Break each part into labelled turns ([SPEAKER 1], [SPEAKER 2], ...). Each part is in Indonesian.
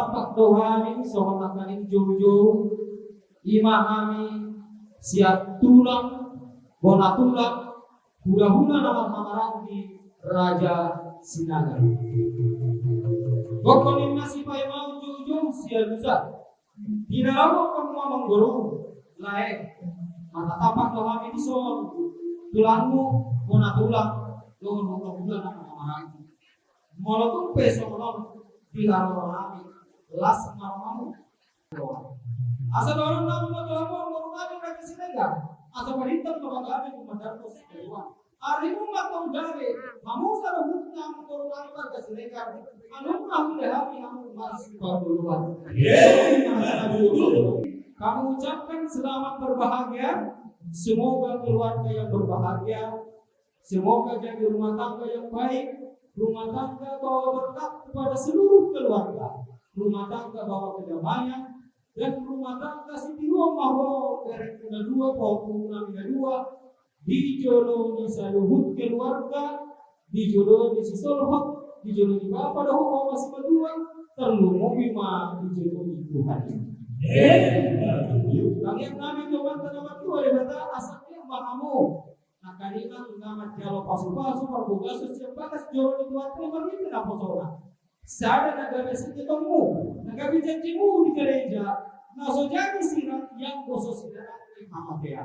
[SPEAKER 1] tapak dohami sohonakanin jauh-jauh imam kami siap tulang bona tulang hula-hula nama mamarandi Raja Sinaga. Gokonin nasi pai mau jauh-jauh siap lusa tidak lama kamu mengguru lain mata tapak dohami di sohon tulangmu bona tulang dohon hula-hula nama mamarandi molotong peso molotong Biharo kami, las mamu. Asa dorong namu maklamu dorong kami kaki sinega. Asa perintah dorong kami kumadar kos keluar. Arimu matong gawe, kamu sarabut namu dorong kami kaki sinega. Anu kamu dehami kamu masih berduluan. Kamu ucapkan selamat berbahagia. Semoga keluarga yang berbahagia. Semoga jadi rumah tangga yang baik. Rumah tangga bawa berkat kepada seluruh keluarga. Rumah tangga bawa kedamaian dan rumah tangga sitiwa mahwa dari kedua maupun dua di jodoh di saluhut keluarga di jodoh di sisolhot di jodoh di bapak dah mau masih berdua terlalu bima di jodoh di Tuhan. Kalian kami coba tanya tua debata asapnya mahamu. Nah kalian ngamat kalau pasu-pasu perbuka sosial batas jauh di luar terima ini apa soalnya? Sada naga besi ketemu, naga janjimu di gereja. Nah so jadi sirat yang khusus sirat mama dia.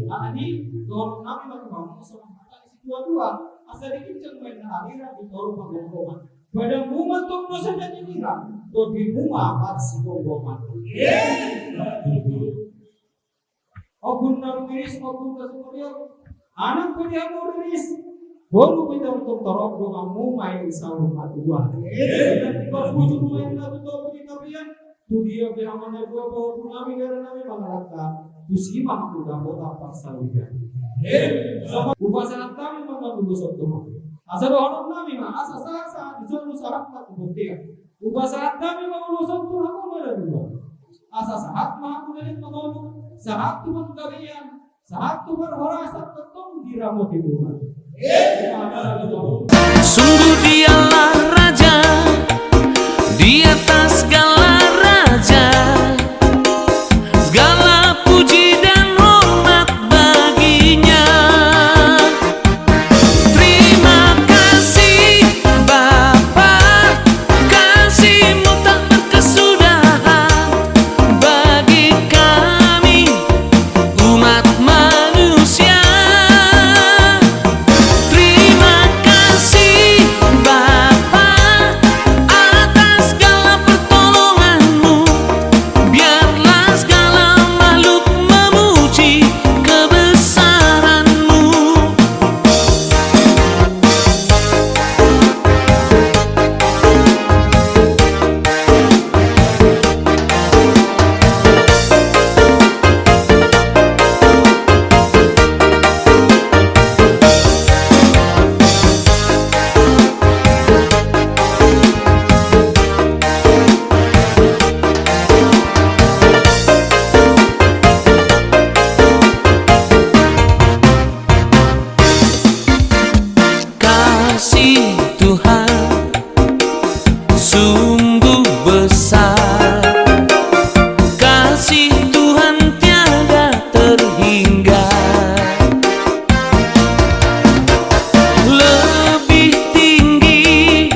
[SPEAKER 1] Nah ini dorong kami bagaimana sama kali si dua asal dikiceng main akhirat di dorong penggoman. Pada bunga tuh dosa jadi nira, tuh di bunga apa si penggoman. Ogun narumiris ogun kasumuriyo anak punya muris bolu kita untuk torok doamu main sahur matua dan kalau wujud main satu topi kita pian tu dia bihamana dua bawa punami gara nami mangalaka tusi mah kuda kota pasawija sama upacara kami mengambil besok tuh asal orang nami mah asal sah disuruh syarat tak bukti upacara kami mengambil besok tuh aku ada dua asal saat mah aku dari mengambil saat Tuhan kalian, saat Tuhan orang saat ketemu di rambut Tuhan.
[SPEAKER 2] Sungguh dialah Raja di atas segala raja, segala puji dan hormat baginya. Terima kasih Bapa, kasih-Mu tak berkesudahan bagi kami umat manusia. Terima kasih Bapa atas segala pertolongan-Mu. Biarlah segala makhluk memuji kebesaran-Mu. Kasih Tuhan sungguh besar, kasih Tuhan tiada terhingga, lebih tinggi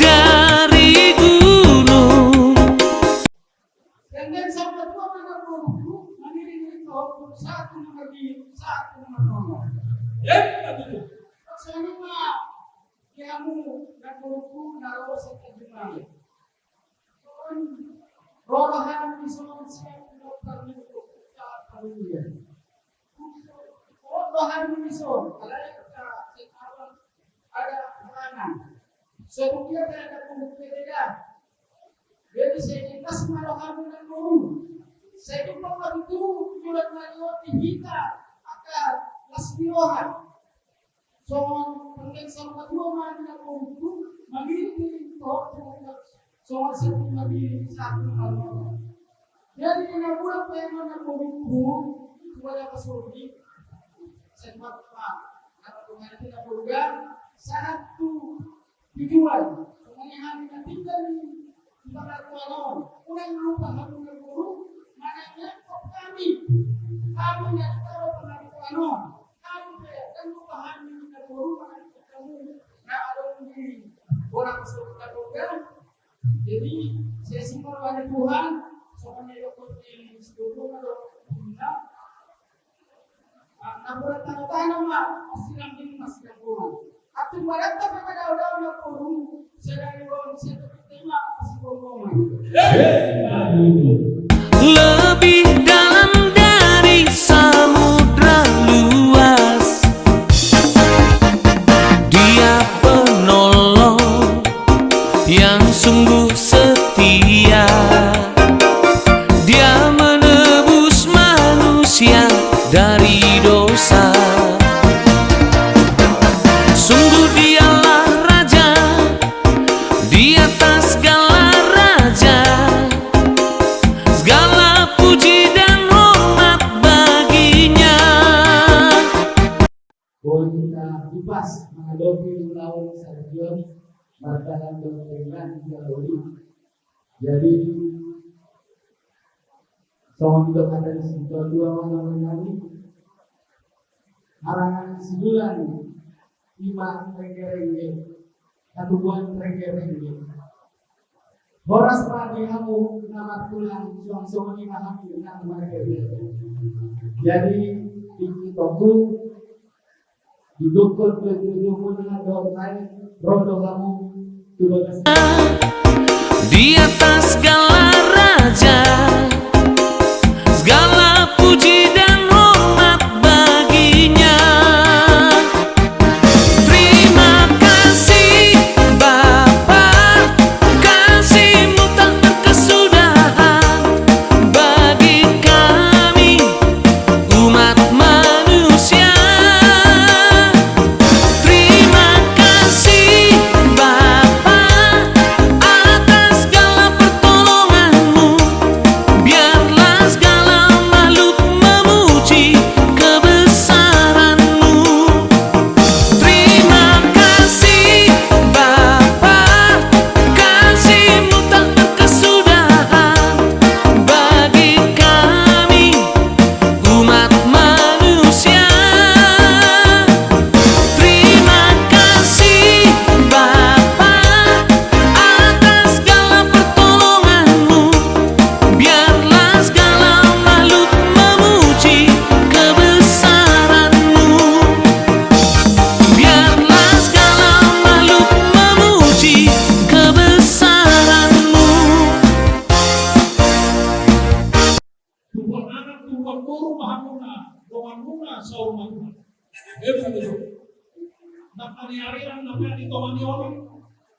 [SPEAKER 2] dari gunung.
[SPEAKER 1] Dan sabda Tuhan akan berhubung mengiringi Tuhan satu lagi satu menolong. Maksudnya kamu dan berhubung naruh sekejunan. Rohan di semua siap dokter itu saat kalian. Rohan di semua kalau kita sekarang ada peranan. Sebelumnya ada pembuktian. Jadi saya kita semua rohan dan berhubung. Saya jumpa waktu itu bulan Maret kita akan lasbirohan. Soal pengen sama dua mana untuk magiging soal satu lagi satu hal. Jadi dengan bulan pengen untuk kepada pesulki sempat pak atau dengan tidak berubah satu tujuan. hari tinggal di tempat kualon. Kurang lupa hubungan guru, makanya kok kami yang tahu tempat kualon. Kami kan lupa hubungan guru, makanya kamu nggak ada di orang kesulitan juga. Jadi saya simpul pada Tuhan, soalnya ikut di seluruh atau tidak. Nampaknya tanah-tanah mah masih lagi masih kurang. Tapi pada tapi pada orang kurang sedang orang sedang tema masih kurang.
[SPEAKER 2] Lebih dalam dari samudra luas, Dia penolong yang sungguh setia. Dia menebus manusia dari dosa. Sungguh Dialah Raja di atas segala raja. Segala puji dan hormat baginya.
[SPEAKER 1] Boleh kita bebas menghadapi lawan Sergion bertahan dengan dialog. Jadi soal untuk ada di situ dua orang lagi harangan sebulan 5 rengge satu bulan rengge. Horas pagi kamu nama pulang suang-suang ini kami dengan mereka. Jadi di toko didukul ke tujuh dengan doa lain rodo kamu tujuh.
[SPEAKER 2] Di atas segala raja, segala puji dan hormat baginya. Terima kasih Bapa, kasih-Mu tak berkesudahan bagi kami umat manusia. Terima kasih Bapa atas segala pertolongan-Mu. Biarlah segala makhluk memuji kebesaran-Mu. Terima kasih Bapa, kasih-Mu tak berkesudahan bagi kami umat manusia. Terima kasih Bapa atas segala pertolongan-Mu. Biarlah segala makhluk memuji kebesaran-Mu. Biarlah segala makhluk memuji kebesaran-Mu.
[SPEAKER 3] Tuhan anak Tuhan guru mahamuna, Tuhan muna saumana. Begitu. Napani ariran napani tomani orang,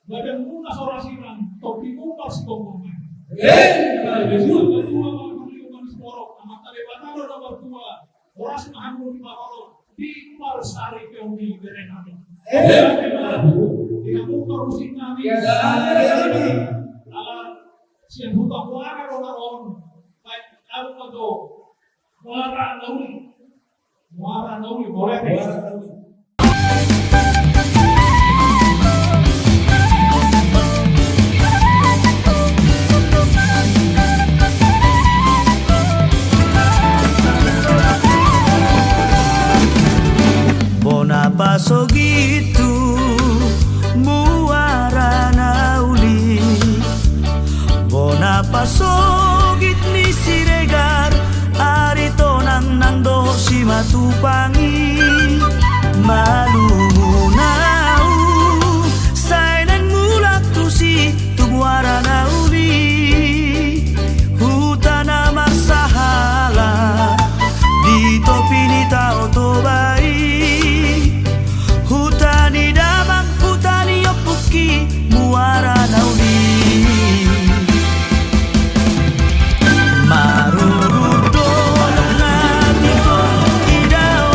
[SPEAKER 3] badan muna sorasiran, topi muna sikomong. Begitu. Kedua mahamuna sporok, amat tadi batalo nomor 2, oras mahamuna mahalo di Marsari Keuni Berenami. Tidak mau korusin kami. Alam siang buka kuara orang. Baik, aku mau muara nauli boleh deh.
[SPEAKER 4] Bonapa so gitu muara nauli. Bonapa so git ni siregar arito nang do si matupangi malumunau sainan mulak tu si tu muara nauli. Hutana marsahala di topi ni tao to bai. Hutani damang hutani yopuki muara nauli. Marurudo ngatiko idao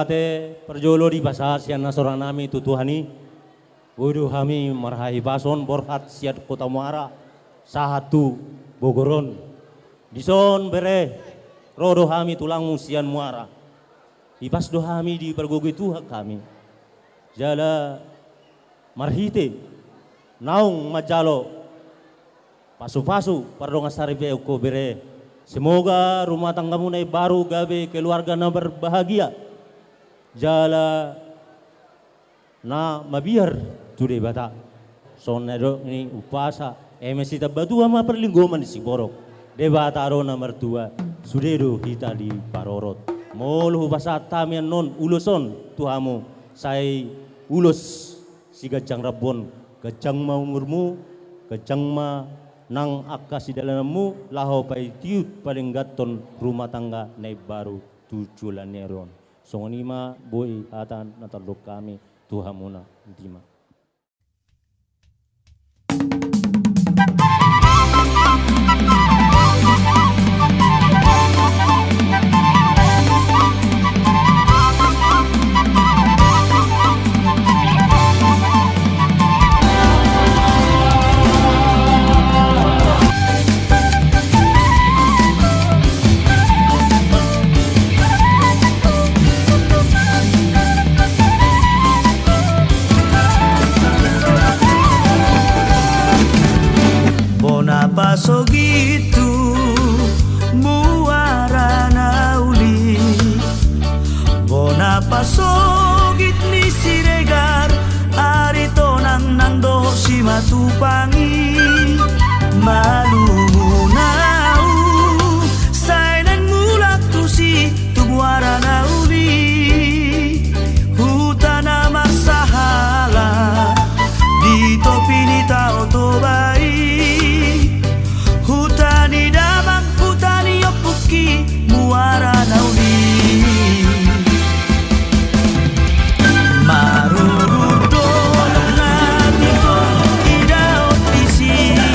[SPEAKER 5] bate perjolo di basah sian nasoran nami tutuhani. Waduh kami marhai bason borhat siat kota Muara sahatu Bogoron. Dison bere rodo kami tulang musian Muara. Ipas do kami di pergogi tuha kami. Jala marhite naung majalo pasu-pasu pardonga saribe ko bere. Semoga rumah tanggamu nai baru gabe keluarga na berbahagia. Jala na mabiar tude bata. Sonero ni upasa MSI tabatu ama perlinggoman si borok. Debata ro nomor 2 sudedo kita di Parorot. Molu basa tamian non uluson tuhamu. Sai ulus si gajang rabon, gajang ma umurmu, gajang ma nang akas di dalammu laho pai tiut paling gaton rumah tangga nai baru tujulan neron. Songonima boy atan natalok kami tuhamuna intima.
[SPEAKER 4] Paso gitu muara nauli bona paso git ni siregar arito nang do si matupangi malungunau sainan mulak tu si tu muara nauli hutana masahala di topi ni tao to bai hutani damang hutani yopuki muara nauli marurudo nanti ko idao di sini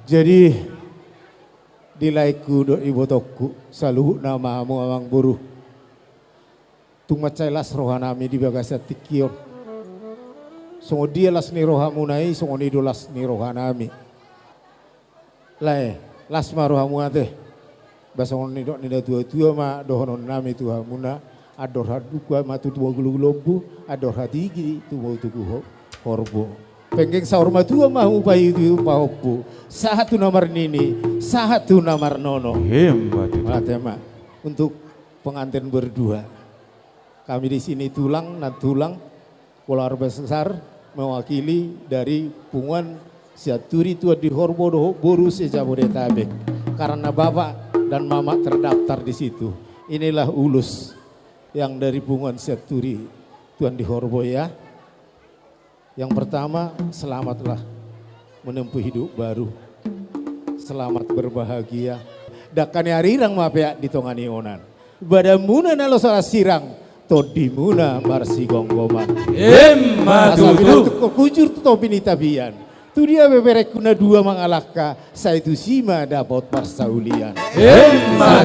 [SPEAKER 6] Jadi dilaiku do ibu toku saluhu namamu amang buruh. Tungma cailas rohanami di bagasa tikion. Songo dia las ni rohamu nai, songo ni do las ni rohanami. Lai, las ma rohamu ate. Basongo ni do ni da tua ma dohonon nami tuhamuna. Ador hadukwa matu tua gulu-gulombu, ador hatigi tuwa tuku horbo. Penggeng sahur matua mahu bayi itu pahopu. Satu nomor nini, satu nomor nono. Matema untuk pengantin berdua. Kami di sini tulang dan tulang keluarga besar mewakili dari punguan Siaturi tua di Horbo doho boru sejabodetabek. Karena bapak dan mama terdaftar di situ. Inilah ulus yang dari punguan Siaturi Tuan di Horbo ya. Yang pertama, selamatlah menempuh hidup baru. Selamat berbahagia. Dakane arirang mapea di tongani onan. Badamuna nalo salah sirang, todimuna marsi gonggoman. Asal kujur tu topini tabian. Tu dia beberek kuna dua mangalaka, saya itu sima dapat parsaulian.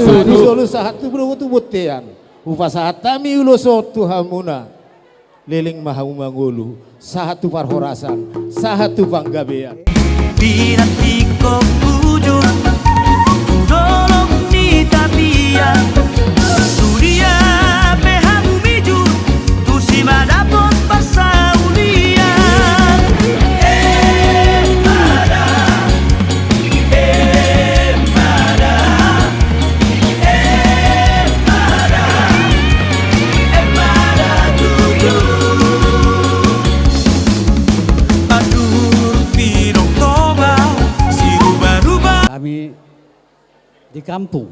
[SPEAKER 6] Satu solu satu berutu botean. Upasatami uloso tuhamuna. Leling mahu mangulu, satu parhorasan, satu panggabean.
[SPEAKER 4] Di hati kau bujur, tolong ni tabian. Dunia pehamu mijur, tu si madapot pasaulian.
[SPEAKER 7] Kami di kampung,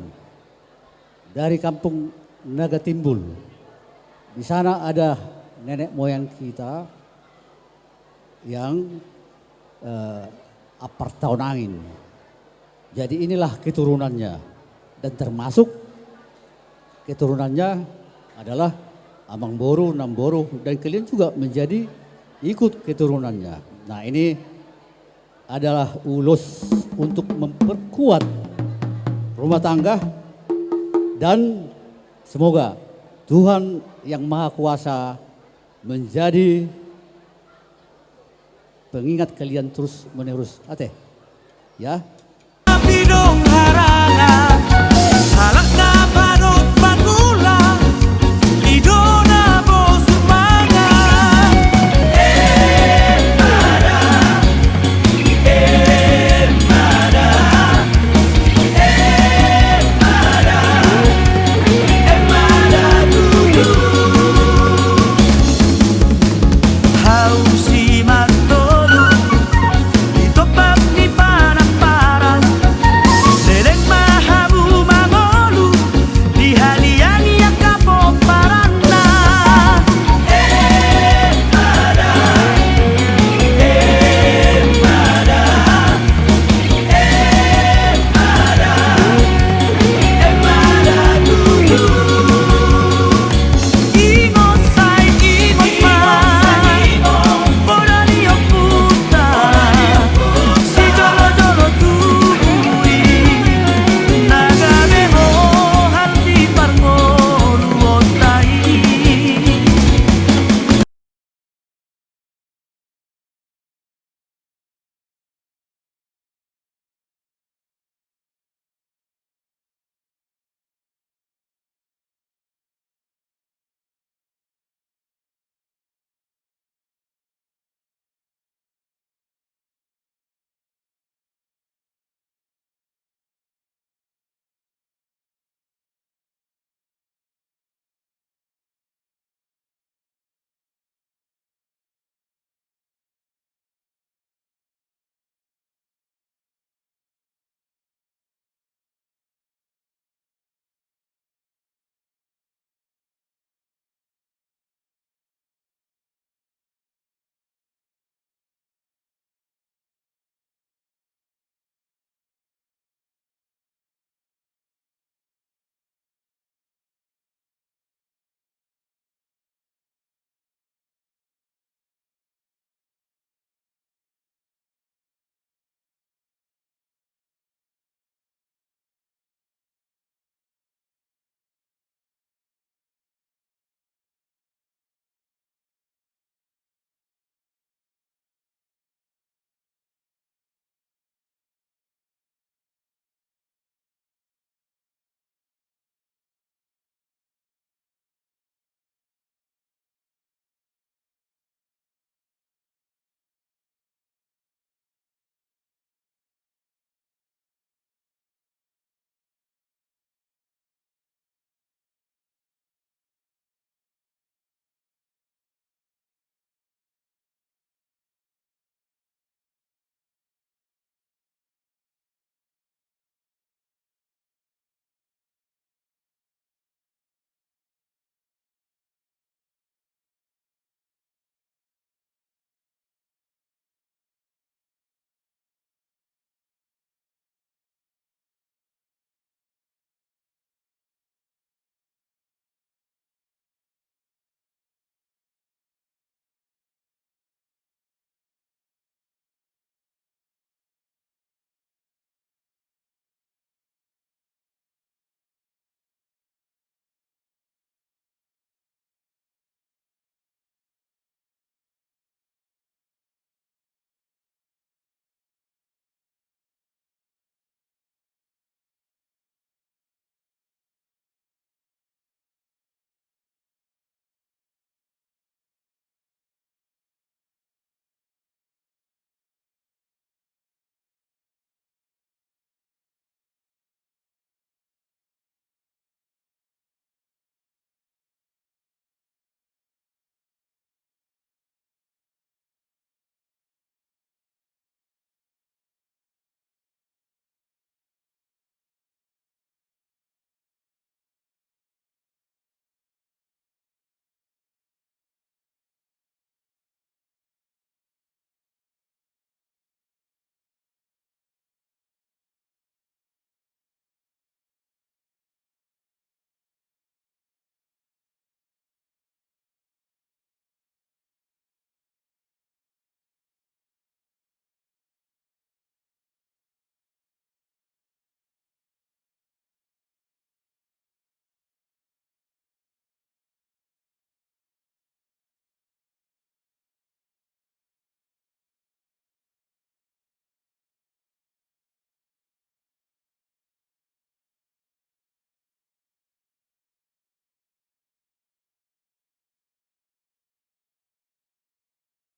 [SPEAKER 7] dari kampung Naga Timbul. Di sana ada nenek moyang kita yang apar tahun angin. Jadi inilah keturunannya dan termasuk keturunannya adalah Amang Boru, Namboru dan kalian juga menjadi ikut keturunannya. Nah ini adalah ulus untuk memperkuat rumah tangga dan semoga Tuhan yang Maha Kuasa menjadi pengingat kalian terus menerus. Ate, ya.